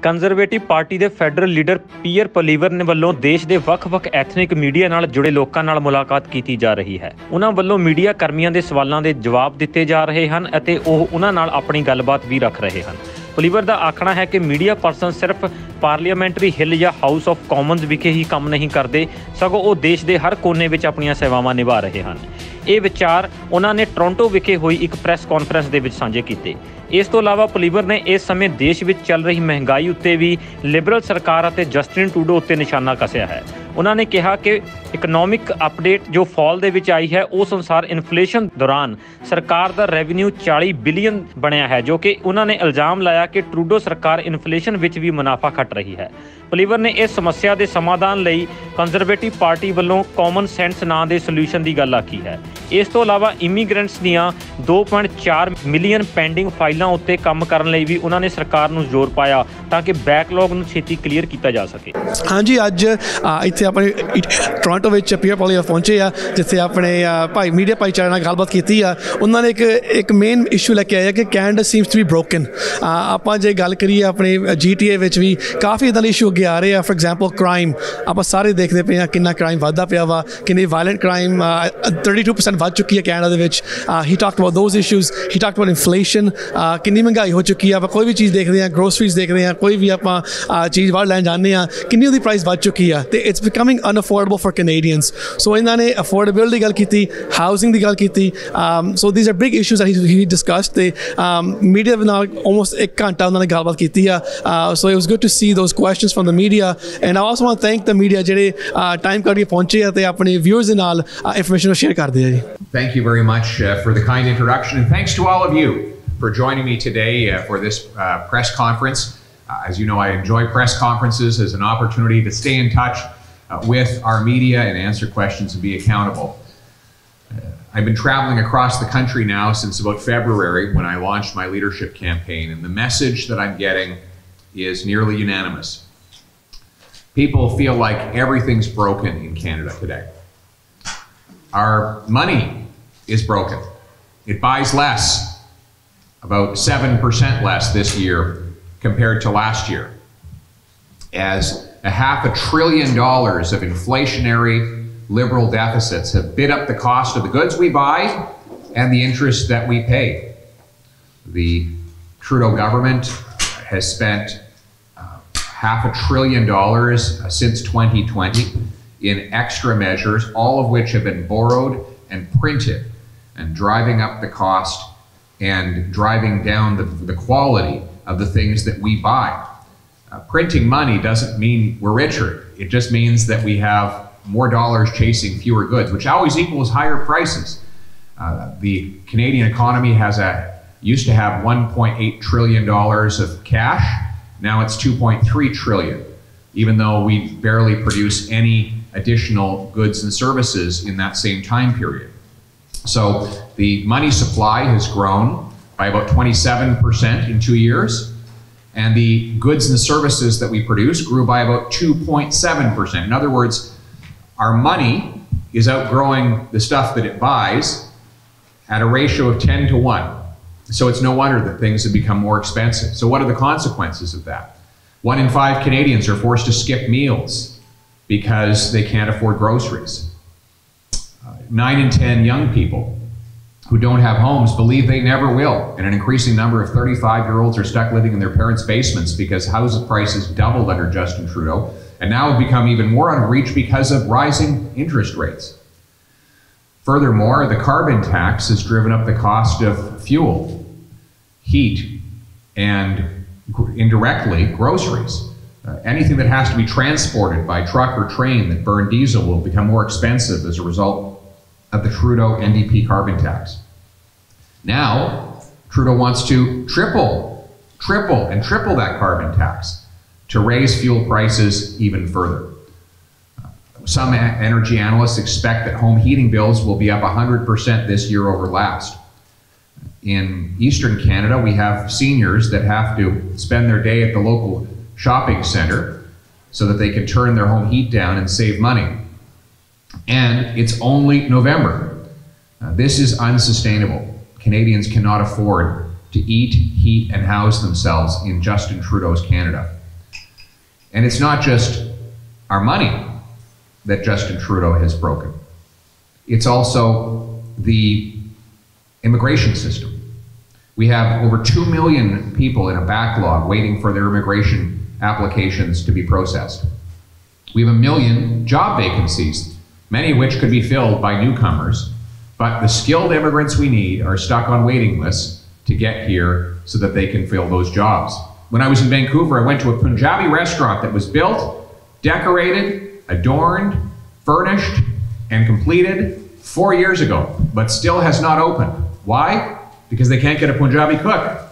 Conservative party ਦੇ federal leader peer ਪਲੀਵਰ ਨੇ ਵੱਲੋਂ ਦੇਸ਼ ਦੇ ਵੱਖ-ਵੱਖ ਐਥਨਿਕ ਮੀਡੀਆ ਨਾਲ ਜੁੜੇ ਲੋਕਾਂ ਨਾਲ ਮੁਲਾਕਾਤ ਕੀਤੀ ਜਾ ਰਹੀ ਹੈ। ਉਹਨਾਂ ਵੱਲੋਂ ਮੀਡੀਆ ਕਰਮੀਆਂ ਦੇ ਸਵਾਲਾਂ ਦੇ ਜਵਾਬ ਦਿੱਤੇ ਜਾ ਰਹੇ ਹਨ ਅਤੇ ਉਹ ਉਹਨਾਂ ਨਾਲ ਆਪਣੀ ਗੱਲਬਾਤ ਵੀ ਰੱਖ ਰਹੇ ਹਨ। ਪਲੀਵਰ ਦਾ ਆਖਣਾ ਹੈ ਕਿ ਮੀਡੀਆ ਪਰਸਨ ਸਿਰਫ ਪਾਰਲੀਮੈਂਟਰੀ ਹਿੱਲ ਜਾਂ ਹਾਊਸ ਆਫ ਕਾਮਨਸ ਵਿਖੇ ਹੀ ਕੰਮ ਨਹੀਂ ਕਰਦੇ, ਸਗੋਂ ਉਹ ਦੇਸ਼ ਦੇ ਹਰ ਕੋਨੇ ਵਿੱਚ ਆਪਣੀਆਂ ਸੇਵਾਵਾਂ ਨਿਭਾ ਰਹੇ ਹਨ। ਇਹ ਵਿਚਾਰ ਉਹਨਾਂ ਨੇ ਟੋਰਾਂਟੋ ਵਿਖੇ ਹੋਈ ਇੱਕ ਪ੍ਰੈਸ ਕਾਨਫਰੰਸ ਦੇ ਵਿੱਚ ਸਾਂਝੇ ਕੀਤੇ। ਇਸ ਤੋਂ ਇਲਾਵਾ ਪਲੀਵਰ ਨੇ ਇਸ ਸਮੇਂ ਦੇਸ਼ ਵਿੱਚ ਚੱਲ ਰਹੀ ਮਹਿੰਗਾਈ ਉੱਤੇ ਵੀ ਲਿਬਰਲ ਸਰਕਾਰ ਅਤੇ ਜਸਟਿਨ ਟਰੂਡੋ ਉੱਤੇ ਨਿਸ਼ਾਨਾ ਕੱਸਿਆ ਹੈ। ਉਹਨਾਂ ਨੇ ਕਿਹਾ ਕਿ ਇਕਨੋਮਿਕ ਅਪਡੇਟ ਜੋ ਫਾਲ ਦੇ ਵਿੱਚ ਆਈ ਹੈ ਉਸ ਅਨੁਸਾਰ ਇਨਫਲੇਸ਼ਨ ਦੌਰਾਨ ਸਰਕਾਰ ਦਾ ਰੈਵਨਿਊ 40 ਬਿਲੀਅਨ ਬਣਿਆ ਹੈ, ਜੋ ਕਿ ਉਹਨਾਂ ਨੇ ਇਲਜ਼ਾਮ ਲਾਇਆ ਕਿ ਟਰੂਡੋ ਸਰਕਾਰ ਇਨਫਲੇਸ਼ਨ ਵਿੱਚ ਵੀ ਮੁਨਾਫਾ ਖੱਟ ਰਹੀ ਹੈ। ਪਲੀਵਰ ਨੇ ਇਸ ਸਮੱਸਿਆ ਦੇ ਸਮਾਧਾਨ ਲਈ ਕੰਜ਼ਰਵੇਟਿਵ ਪਾਰਟੀ ਵੱਲੋਂ ਕਾਮਨ ਸੈਂਸ ਨਾਂ ਦੇ ਸੋਲੂਸ਼ਨ ਦੀ ਗੱਲ ਆਖੀ ਹੈ। ਇਸ ਤੋਂ ਇਲਾਵਾ ਇਮੀਗ੍ਰੈਂਟਸ ਦੀਆਂ 2.4 ਮਿਲੀਅਨ ਪੈਂਡਿੰਗ ਫਾਈਲਾਂ ਉੱਤੇ ਕੰਮ ਕਰਨ ਲਈ ਵੀ ਉਹਨਾਂ ਨੇ ਸਰਕਾਰ ਨੂੰ ਜ਼ੋਰ ਪਾਇਆ ਤਾਂ ਕਿ ਬੈਕਲੌਗ ਨੂੰ ਛੇਤੀ ਕਲੀਅਰ ਕੀਤਾ ਜਾ ਸਕੇ। ਹਾਂਜੀ, ਅੱਜ ਇੱਥੇ ਆਪਣੇ ਟੋਰਾਂਟੋ ਵਿੱਚ ਪੀਅਰ ਪਲੀਵਰ ਪਹੁੰਚੇ ਆ, ਜਿੱਥੇ ਆਪਣੇ ਮੀਡੀਆ ਭਾਈਚਾਰੇ ਨਾਲ ਗੱਲਬਾਤ ਕੀਤੀ ਆ। ਉਹਨਾਂ ਨੇ ਇੱਕ ਮੇਨ ਇਸ਼ੂ ਲੈ ਕੇ ਆਇਆ ਕਿ Canada seems to be broken. ਆਪਾਂ ਜੇ ਗੱਲ ਕਰੀਏ ਆਪਣੇ GTA ਵਿੱਚ ਵੀ ਕਾਫੀ ਇੱਦਾਂ ਦੇ ਇਸ਼ੂ ਅੱਗੇ ਆ ਰਹੇ ਆ। ਫੋਰ ਐਗਜ਼ਾਮਪਲ ਕ੍ਰਾਈਮ, ਆਪਾਂ ਸਾਰੇ ਦੇਖਦੇ ਪਏ ਹਾਂ ਕਿੰਨਾ ਕ੍ਰਾਈਮ ਵੱਧਦਾ ਪਿਆ ਵਾ, ਕਿੰਨੀ ਵਾਇਲੈਂਟ ਕ੍ਰਾਈਮ 32% ਵੱਧ ਚੁੱਕੀ ਹੈ ਕੈਨੇਡਾ ਦੇ ਵਿੱਚ। He talked about those issues, he talked about inflation, ਕਿੰਨੀ ਮਹਿੰਗਾਈ ਹੋ ਚੁੱਕੀ ਆ। ਆਪਾਂ ਕੋਈ ਵੀ ਚੀਜ਼ ਦੇਖਦੇ ਹਾਂ, ਗਰੋਸਰੀਜ਼ ਦੇਖਦੇ ਹਾਂ, ਕੋਈ ਵੀ ਆਪਾਂ ਚੀਜ਼ ਬਾਹਰ ਲੈਣ ਜਾਂਦੇ ਹਾਂ, ਕਿੰਨੀ ਉਹਦੀ ਪ੍ਰਾਈਸ ਵੱਧ ਚੁੱਕੀ ਆ ਅਤੇ ਇਟਸ ਬਿਕਮਿੰਗ ਅਨਅਫੋਰਡੇਬਲ ਫॉर ਕੈਨੇਡੀਅਨਸ। ਸੋ ਇਹਨਾਂ ਨੇ ਅਫੋਰਡੇਬਿਲਿਟੀ ਦੀ ਗੱਲ ਕੀਤੀ, ਹਾਊਸਿੰਗ ਦੀ ਗੱਲ ਕੀਤੀ। So these are big issues that he discussed ਅਤੇ ਮੀਡੀਆ ਨਾਲ ਆਲਮੋਸਟ 1 ਘੰਟਾ ਉਹਨਾਂ ਨੇ ਗੱਲਬਾਤ ਕੀਤੀ ਆ। So it was good to see those questions from the media and I also want to thank the media ਜਿਹੜੇ ਟਾਈਮ ਕੱਢ ਕੇ ਪਹੁੰਚੇ ਆ ਅਤੇ ਆਪਣੇ ਵਿਊਅਰਸ ਦੇ ਨਾਲ ਇਨਫੋਰਮੇਸ਼ਨ ਸ਼ੇਅਰ ਕਰਦੇ ਆ ਜੀ। Thank you very much for the kind introduction, and thanks to all of you for joining me today for this press conference. As you know, I enjoy press conferences as an opportunity to stay in touch with our media and answer questions and be accountable. I've been traveling across the country now since about February when I launched my leadership campaign, and the message that I'm getting is nearly unanimous. People feel like everything's broken in Canada today. Our money is broken. It buys less, about 7% less this year compared to last year, as $500 billion of inflationary liberal deficits have bid up the cost of the goods we buy and the interest that we pay. The Trudeau government has spent $500 billion since 2020 in extra measures, all of which have been borrowed and printed, and driving up the cost and driving down the quality of the things that we buy. Printing money doesn't mean we're richer. It just means that we have more dollars chasing fewer goods, which always equals higher prices. The Canadian economy used to have $1.8 trillion of cash. Now it's $2.3 trillion, even though we barely produce any additional goods and services in that same time period. So the money supply has grown by about 27% in 2 years, and the goods and services that we produce grew by about 2.7%. In other words, our money is outgrowing the stuff that it buys at a ratio of 10 to 1. So it's no wonder that things have become more expensive. So what are the consequences of that? 1 in 5 Canadians are forced to skip meals because they can't afford groceries. 9 in 10 young people who don't have homes believe they never will, and an increasing number of 35-year-olds are stuck living in their parents' basements because house prices doubled under Justin Trudeau and now have become even more out of reach because of rising interest rates. Furthermore, the carbon tax has driven up the cost of fuel, heat, and indirectly groceries. Anything that has to be transported by truck or train that burn diesel will become more expensive as a result of the Trudeau NDP carbon tax. Now, Trudeau wants to triple that carbon tax to raise fuel prices even further. Some energy analysts expect that home heating bills will be up 100% this year over last. In Eastern Canada, we have seniors that have to spend their day at the local shopping center so that they can turn their home heat down and save money. And it's only November. This is unsustainable. Canadians cannot afford to eat, heat, and house themselves in Justin Trudeau's Canada. And it's not just our money that Justin Trudeau has broken. It's also the immigration system. We have over 2 million people in a backlog waiting for their immigration applications to be processed. We have 1 million job vacancies, many of which could be filled by newcomers, but the skilled immigrants we need are stuck on waiting lists to get here so that they can fill those jobs. When I was in Vancouver, I went to a Punjabi restaurant that was built, decorated, adorned, furnished, and completed 4 years ago, but still has not opened. Why? Because they can't get a Punjabi cook.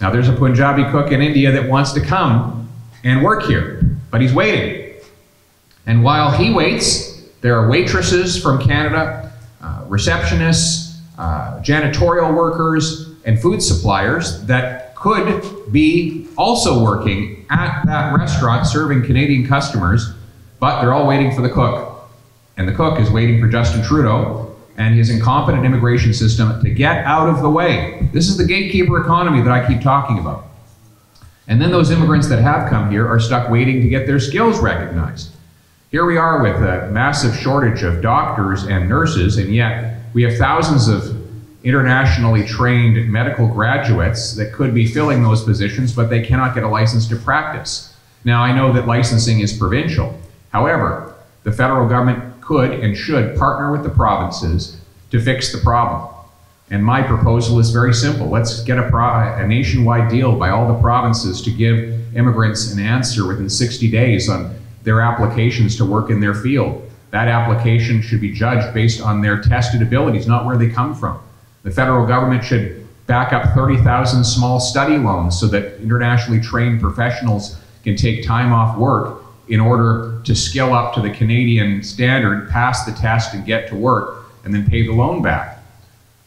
Now there's a Punjabi cook in India that wants to come and work here, but he's waiting. And while he waits, there are waitresses from Canada, receptionists, janitorial workers, and food suppliers that could be also working at that restaurant serving Canadian customers, but they're all waiting for the cook. And the cook is waiting for Justin Trudeau and his incompetent immigration system to get out of the way. This is the gatekeeper economy that I keep talking about. And then those immigrants that have come here are stuck waiting to get their skills recognized. Here we are with a massive shortage of doctors and nurses, and yet we have thousands of internationally trained medical graduates that could be filling those positions, but they cannot get a license to practice. Now, I know that licensing is provincial. However, the federal government could and should partner with the provinces to fix the problem. And my proposal is very simple. Let's get a nationwide deal by all the provinces to give immigrants an answer within 60 days on their applications to work in their field. That application should be judged based on their tested abilities, not where they come from. The federal government should back up 30,000 small study loans so that internationally trained professionals can take time off work in order to skill up to the Canadian standard, pass the test and get to work, and then pay the loan back.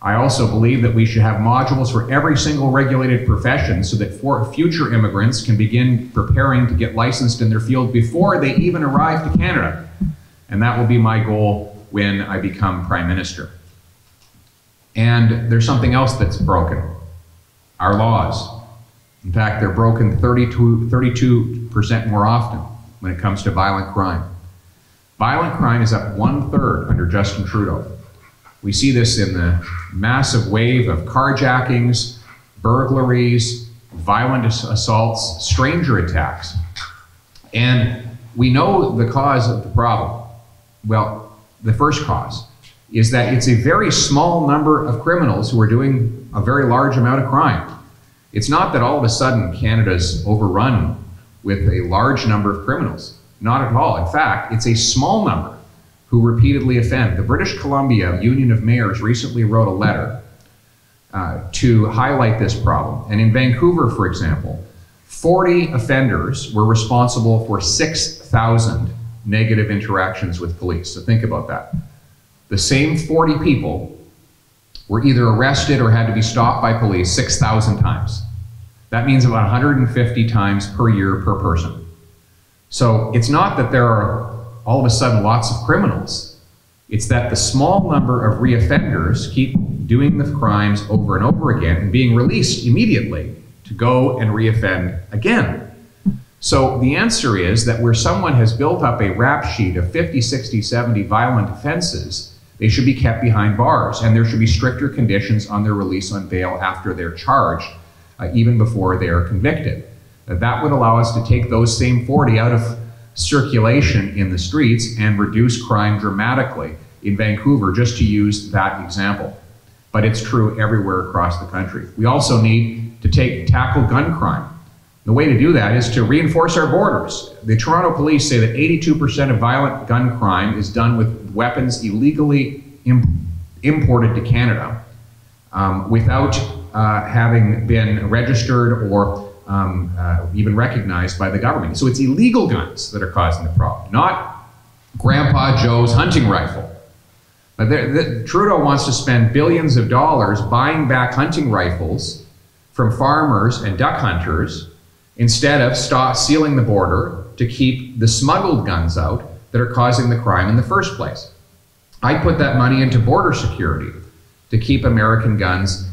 I also believe that we should have modules for every single regulated profession so that future immigrants can begin preparing to get licensed in their field before they even arrive to Canada. And that will be my goal when I become Prime Minister. And there's something else that's broken, our laws. In fact, they're broken 32% more often when it comes to violent crime. Violent crime is up 1/3 under Justin Trudeau. We see this in the massive wave of carjackings, burglaries, violent assaults, stranger attacks. And we know the cause of the problem. Well, the first cause is that it's a very small number of criminals who are doing a very large amount of crime. It's not that all of a sudden Canada's overrun with a large number of criminals. Not at all. In fact, it's a small number who repeatedly offend. The British Columbia Union of Mayors recently wrote a letter to highlight this problem. And in Vancouver, for example, 40 offenders were responsible for 6,000 negative interactions with police. So think about that. The same 40 people were either arrested or had to be stopped by police 6,000 times. That means about 150 times per year per person. So it's not that there are all of a sudden lots of criminals. It's that the small number of reoffenders keep doing the crimes over and over again and being released immediately to go and reoffend again. So the answer is that where someone has built up a rap sheet of 50, 60, 70 violent offenses, they should be kept behind bars, and there should be stricter conditions on their release on bail after they're charged, even before they are convicted. That would allow us to take those same 40 out of circulation in the streets and reduce crime dramatically in Vancouver, just to use that example. But it's true everywhere across the country. We also need to tackle gun crime. The way to do that is to reinforce our borders. The Toronto police say that 82% of violent gun crime is done with weapons illegally imported to Canada without having been registered or even recognized by the government. So it's illegal guns that are causing the problem, not Grandpa Joe's hunting rifle. But Trudeau wants to spend billions of dollars buying back hunting rifles from farmers and duck hunters instead of sealing the border to keep the smuggled guns out that are causing the crime in the first place. I put that money into border security to keep American guns,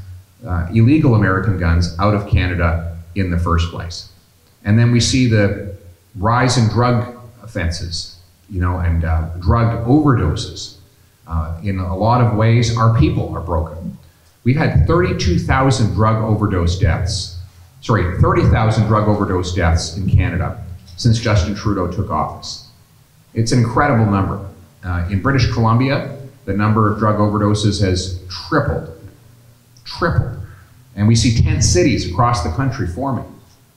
illegal American guns, out of Canada in the first place. And then we see the rise in drug offenses, and drug overdoses. In a lot of ways, our people are broken. We've had 30,000 drug overdose deaths in Canada since Justin Trudeau took office. It's an incredible number. In British Columbia, the number of drug overdoses has tripled. And we see tent cities across the country forming.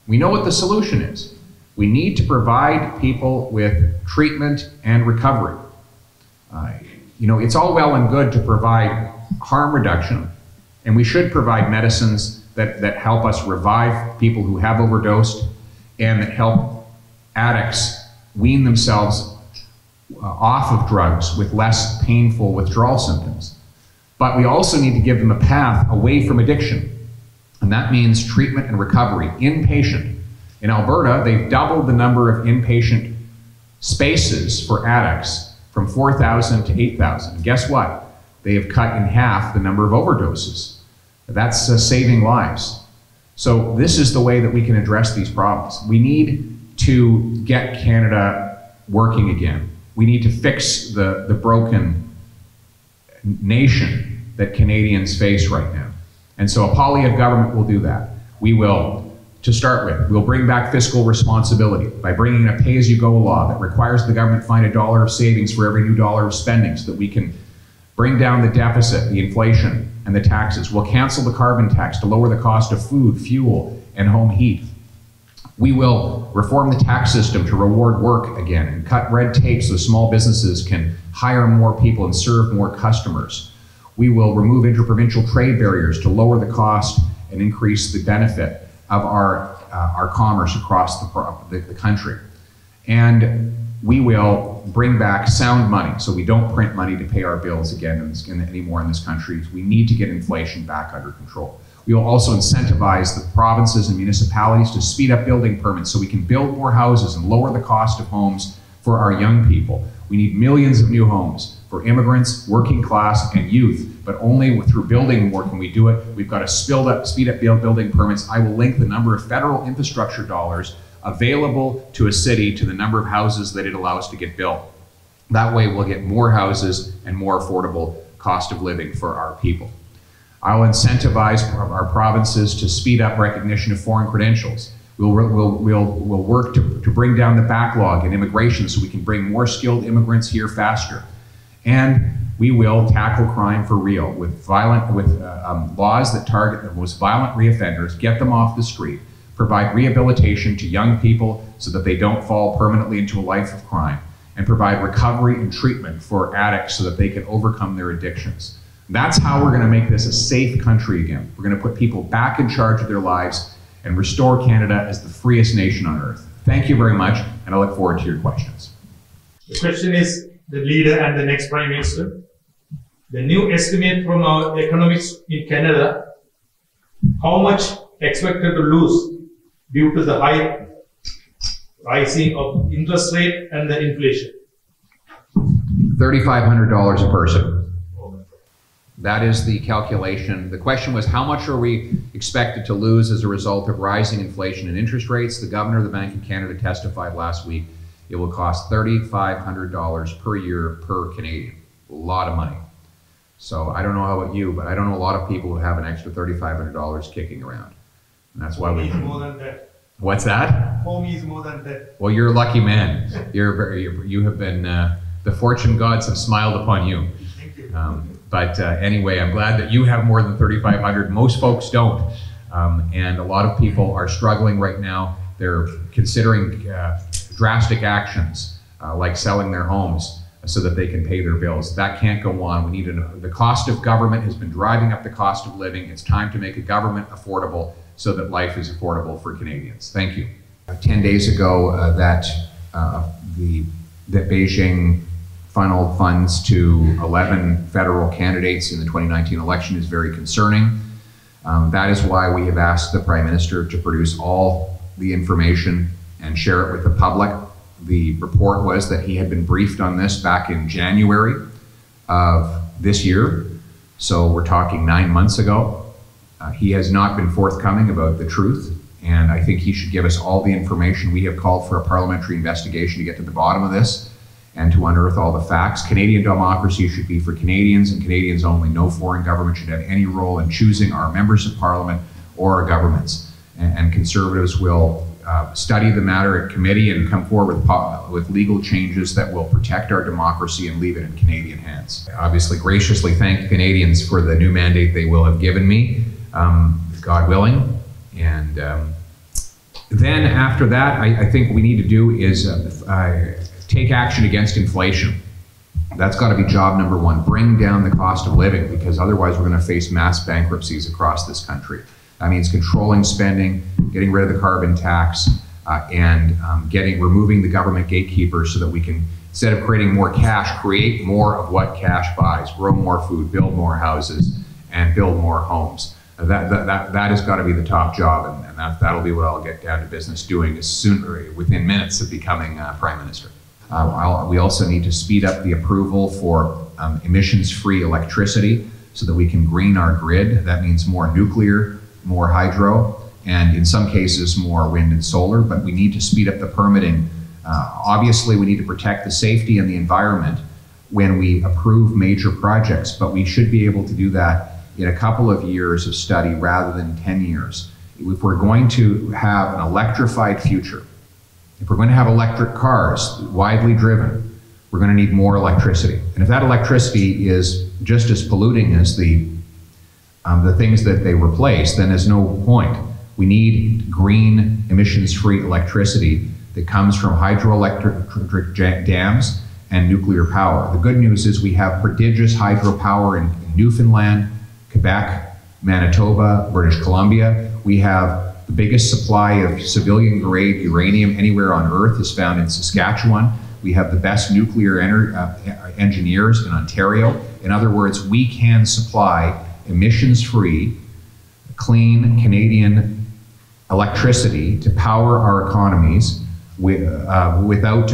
We know what the solution is. We need to provide people with treatment and recovery. It's all well and good to provide harm reduction, and we should provide medicines that help us revive people who have overdosed and that help addicts wean themselves off of drugs with less painful withdrawal symptoms. But we also need to give them a path away from addiction. And that means treatment and recovery, inpatient. In Alberta, they've doubled the number of inpatient spaces for addicts from 4,000 to 8,000. And guess what? They have cut in half the number of overdoses. That's saving lives. So this is the way that we can address these problems. We need to get Canada working again. We need to fix the broken nation that Canadians face right now. And so a poly of government will do that. We will, to start with, we'll bring back fiscal responsibility by bringing in a pay-as-you-go law that requires the government find $1 of savings for every new dollar of spending so that we can bring down the deficit, the inflation, and the taxes. We'll cancel the carbon tax to lower the cost of food, fuel, and home heat. We will reform the tax system to reward work again and cut red tape so small businesses can hire more people and serve more customers. We will remove interprovincial trade barriers to lower the cost and increase the benefit of our commerce across the country. And we will bring back sound money so we don't print money to pay our bills again anymore in this country. We need to get inflation back under control. We will also incentivize the provinces and municipalities to speed up building permits so we can build more houses and lower the cost of homes for our young people. We need millions of new homes for immigrants, working class, and youth, but only through building more can we do it. We've got to speed up building permits. I will link the number of federal infrastructure dollars available to a city to the number of houses that it allows to get built. That way we'll get more houses and more affordable cost of living for our people. I'll incentivize our provinces to speed up recognition of foreign credentials. We'll work to bring down the backlog in immigration so we can bring more skilled immigrants here faster. And we will tackle crime for real with laws that target the most violent reoffenders, get them off the street, provide rehabilitation to young people so that they don't fall permanently into a life of crime, and provide recovery and treatment for addicts so that they can overcome their addictions. That's how we're going to make this a safe country again. We're going to put people back in charge of their lives and restore Canada as the freest nation on earth. Thank you very much, and I look forward to your questions. The question is the leader and the next Prime Minister. The new estimate from our economists in Canada, how much expected to lose due to the high rising of interest rate and the inflation? $3,500 a person. That is the calculation. The question was, how much are we expected to lose as a result of rising inflation and interest rates? The Governor of the Bank of Canada testified last week it will cost $3,500 per year per Canadian. A lot of money. So I don't know about you, but I don't know a lot of people who have an extra $3,500 kicking around. And that's why we... more than that. What's that? For me, is more than that. Well, you're a lucky man. You have been, the fortune gods have smiled upon you. Thank you. But anyway, I'm glad that you have more than $3,500. Most folks don't. And a lot of people are struggling right now. They're considering drastic actions like selling their homes so that they can pay their bills. That can't go on. We need the cost of government has been driving up the cost of living. It's time to make a government affordable so that life is affordable for Canadians. Thank you. 10 days ago, that Beijing funneled funds to 11 federal candidates in the 2019 election is very concerning. That is why we have asked the Prime Minister to produce all the information and share it with the public. The report was that he had been briefed on this back in January of this year. So we're talking 9 months ago. He has not been forthcoming about the truth. And I think he should give us all the information. We have called for a parliamentary investigation to get to the bottom of this and to unearth all the facts. Canadian democracy should be for Canadians and Canadians only. No foreign government should have any role in choosing our members of parliament or our governments. And Conservatives will study the matter at committee and come forward with legal changes that will protect our democracy and leave it in Canadian hands. I obviously graciously thank Canadians for the new mandate they will have given me, God willing. And then after that, I think what we need to do is take action against inflation. That's got to be job number one. Bring down the cost of living, because otherwise we're going to face mass bankruptcies across this country. That means controlling spending, getting rid of the carbon tax, and removing the government gatekeepers so that we can, instead of creating more cash, create more of what cash buys, grow more food, build more houses, and build more homes. That has got to be the top job, and that'll be what I'll get down to business doing within minutes of becoming Prime Minister. We also need to speed up the approval for emissions-free electricity so that we can green our grid. That means more nuclear, more hydro, and in some cases more wind and solar, but we need to speed up the permitting. Obviously, we need to protect the safety and the environment when we approve major projects, but we should be able to do that in a couple of years of study rather than 10 years. If we're going to have an electrified future, if we're going to have electric cars widely driven, we're going to need more electricity. And if that electricity is just as polluting as the things that they replace, then there's no point. We need green, emissions-free electricity that comes from hydroelectric dams and nuclear power. The good news is we have prodigious hydropower in Newfoundland, Quebec, Manitoba, British Columbia. We have the biggest supply of civilian-grade uranium anywhere on Earth is found in Saskatchewan. We have the best nuclear engineers in Ontario. In other words, we can supply emissions-free, clean Canadian electricity to power our economies without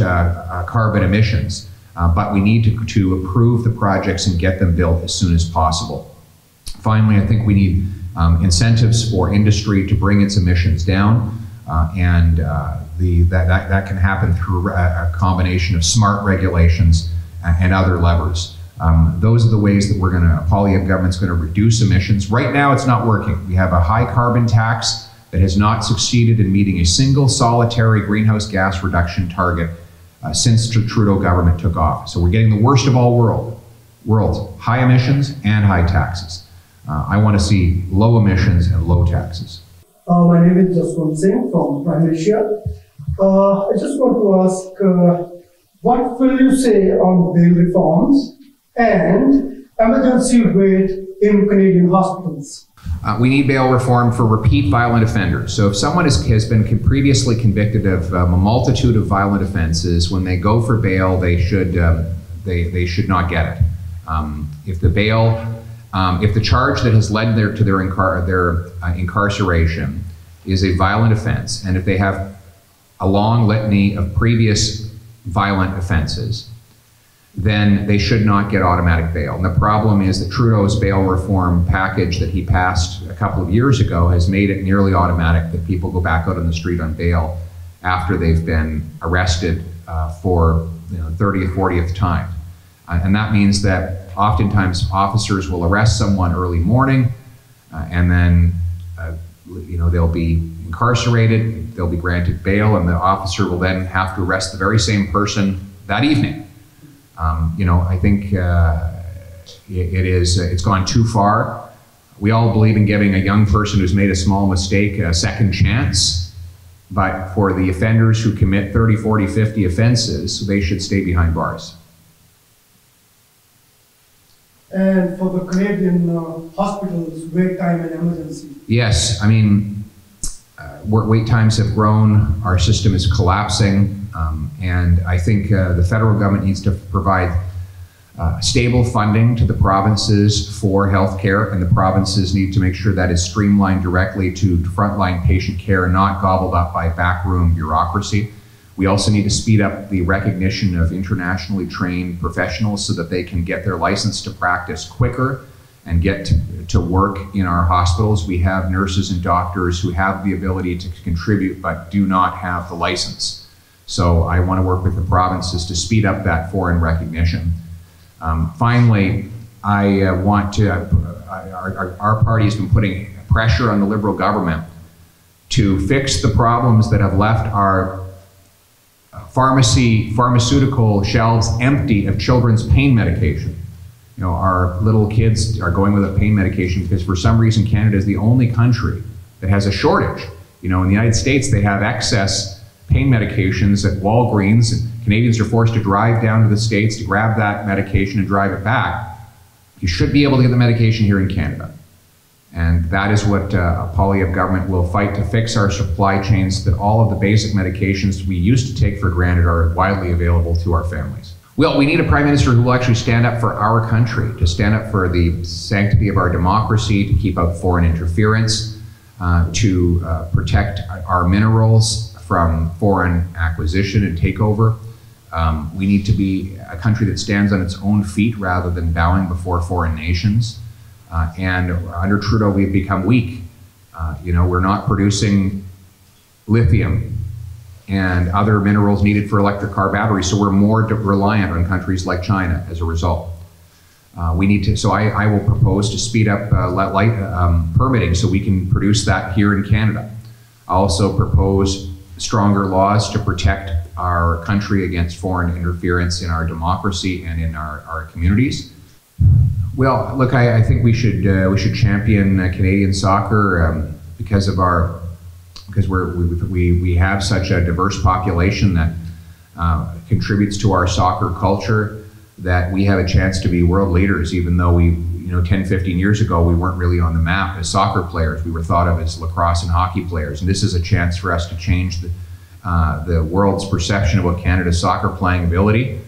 carbon emissions. But we need to approve the projects and get them built as soon as possible. Finally, I think we need incentives for industry to bring its emissions down, and that can happen through a combination of smart regulations and other levers. Those are the ways that Poilievre government's going to reduce emissions. Right now, it's not working. We have a high carbon tax that has not succeeded in meeting a single solitary greenhouse gas reduction target since the Trudeau government took office. So we're getting the worst of all worlds, high emissions and high taxes. I want to see low emissions and low taxes. My name is Jaswant Singh from Prime Asia. I just want to ask, what will you say on bail reforms and emergency wait in Canadian hospitals? We need bail reform for repeat violent offenders. So if someone has been previously convicted of a multitude of violent offenses, when they go for bail, they should not get it. If the charge that has led to their incarceration is a violent offense, and if they have a long litany of previous violent offenses, then they should not get automatic bail. And the problem is that Trudeau's bail reform package that he passed a couple of years ago has made it nearly automatic that people go back out on the street on bail after they've been arrested for 30th, 40th time. And that means that oftentimes officers will arrest someone early morning, and then they'll be incarcerated, they'll be granted bail, and the officer will then have to arrest the very same person that evening. I think it's gone too far. We all believe in giving a young person who's made a small mistake a second chance, but for the offenders who commit 30, 40, 50 offenses, they should stay behind bars. And for the Canadian hospitals, wait time and emergency? Yes, I mean, wait times have grown, our system is collapsing, and I think the federal government needs to provide stable funding to the provinces for healthcare, and the provinces need to make sure that is streamlined directly to frontline patient care and not gobbled up by backroom bureaucracy. We also need to speed up the recognition of internationally trained professionals so that they can get their license to practice quicker and get to work in our hospitals. We have nurses and doctors who have the ability to contribute but do not have the license. So I want to work with the provinces to speed up that foreign recognition. Finally, I want to, our party has been putting pressure on the Liberal government to fix the problems that have left our pharmaceutical shelves empty of children's pain medication. You know, our little kids are going without pain medication because for some reason Canada is the only country that has a shortage. You know, in the United States they have excess pain medications at Walgreens, and Canadians are forced to drive down to the States to grab that medication and drive it back. You should be able to get the medication here in Canada. And that is what Poilievre government will fight to fix our supply chains, that all of the basic medications we used to take for granted are widely available to our families. Well, we need a Prime Minister who will actually stand up for our country, to stand up for the sanctity of our democracy, to keep out foreign interference, to protect our minerals from foreign acquisition and takeover. We need to be a country that stands on its own feet rather than bowing before foreign nations. And under Trudeau, we've become weak. You know, we're not producing lithium and other minerals needed for electric car batteries, so we're more reliant on countries like China as a result. We need to, so I will propose to speed up permitting so we can produce that here in Canada. I also propose stronger laws to protect our country against foreign interference in our democracy and in our communities. Well, look, I think we should champion Canadian soccer because we have such a diverse population that contributes to our soccer culture, that we have a chance to be world leaders, even though we, 10, 15 years ago, we weren't really on the map as soccer players. We were thought of as lacrosse and hockey players. And this is a chance for us to change the world's perception of what Canada's soccer playing ability.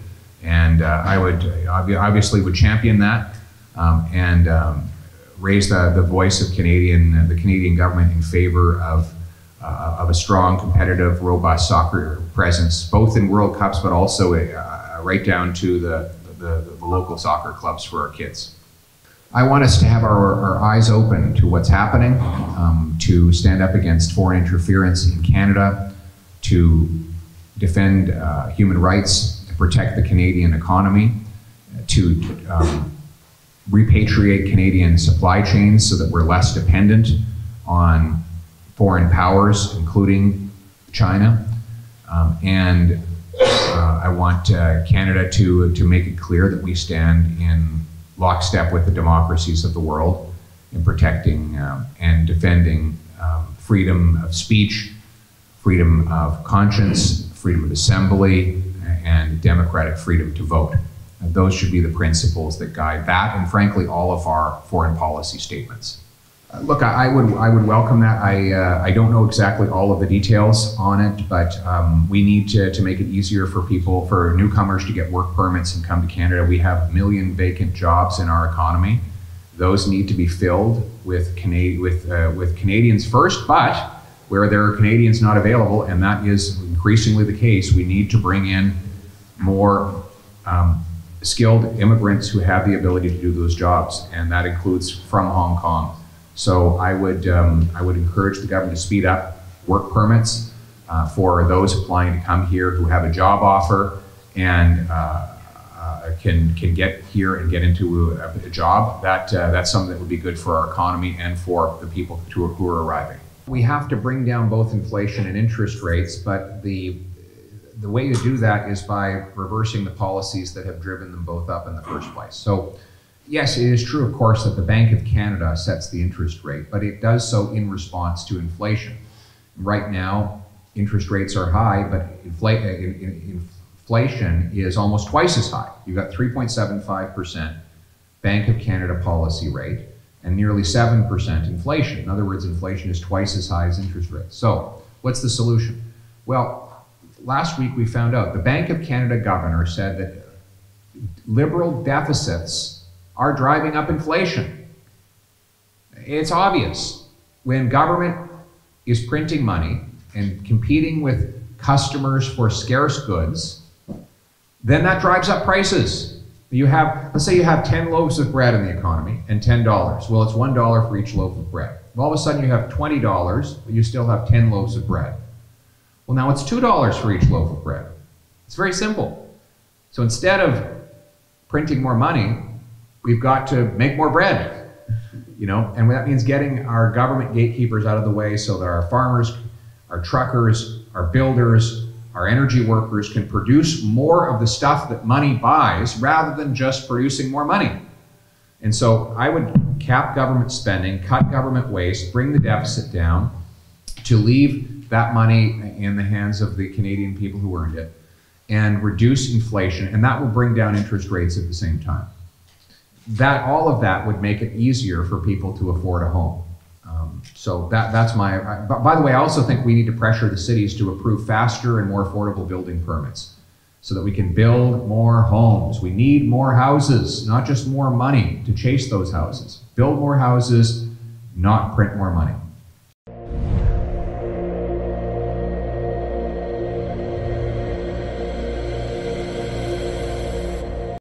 And I obviously would champion that and raise the voice of the Canadian government in favor of a strong, competitive, robust soccer presence, both in World Cups, but also right down to the local soccer clubs for our kids. I want us to have our eyes open to what's happening, to stand up against foreign interference in Canada, to defend human rights, to protect the Canadian economy, to repatriate Canadian supply chains so that we're less dependent on foreign powers, including China. And I want Canada to make it clear that we stand in lockstep with the democracies of the world in protecting and defending freedom of speech, freedom of conscience, freedom of assembly, and democratic freedom to vote. And those should be the principles that guide that, and frankly, all of our foreign policy statements. Look, I would welcome that. I don't know exactly all of the details on it, but we need to make it easier for newcomers to get work permits and come to Canada. We have 1 million vacant jobs in our economy. Those need to be filled with Canadians first, but where there are Canadians not available, and that is increasingly the case, we need to bring in more skilled immigrants who have the ability to do those jobs, and that includes from Hong Kong. So I would encourage the government to speed up work permits for those applying to come here who have a job offer and can get here and get into a job. That's something that would be good for our economy and for the people who are arriving. We have to bring down both inflation and interest rates, but the way to do that is by reversing the policies that have driven them both up in the first place. So yes, it is true, of course, that the Bank of Canada sets the interest rate, but it does so in response to inflation. Right now, interest rates are high, but inflation is almost twice as high. You've got 3.75% Bank of Canada policy rate and nearly 7% inflation. In other words, inflation is twice as high as interest rates. So what's the solution? Well, last week we found out the Bank of Canada governor said that Liberal deficits are driving up inflation. It's obvious. When government is printing money and competing with customers for scarce goods, then that drives up prices. Let's say you have 10 loaves of bread in the economy and $10. Well, it's $1 for each loaf of bread. Well, all of a sudden you have $20, but you still have 10 loaves of bread. Well, now it's $2 for each loaf of bread. It's very simple. So instead of printing more money, we've got to make more bread, and that means getting our government gatekeepers out of the way so that our farmers, our truckers, our builders, our energy workers can produce more of the stuff that money buys rather than just producing more money. And so I would cap government spending, cut government waste, bring the deficit down to leave that money in the hands of the Canadian people who earned it and reduce inflation, and that will bring down interest rates at the same time. All of that would make it easier for people to afford a home. So that's by the way, I also think we need to pressure the cities to approve faster and more affordable building permits so that we can build more homes. We need more houses, not just more money to chase those houses. Build more houses, not print more money.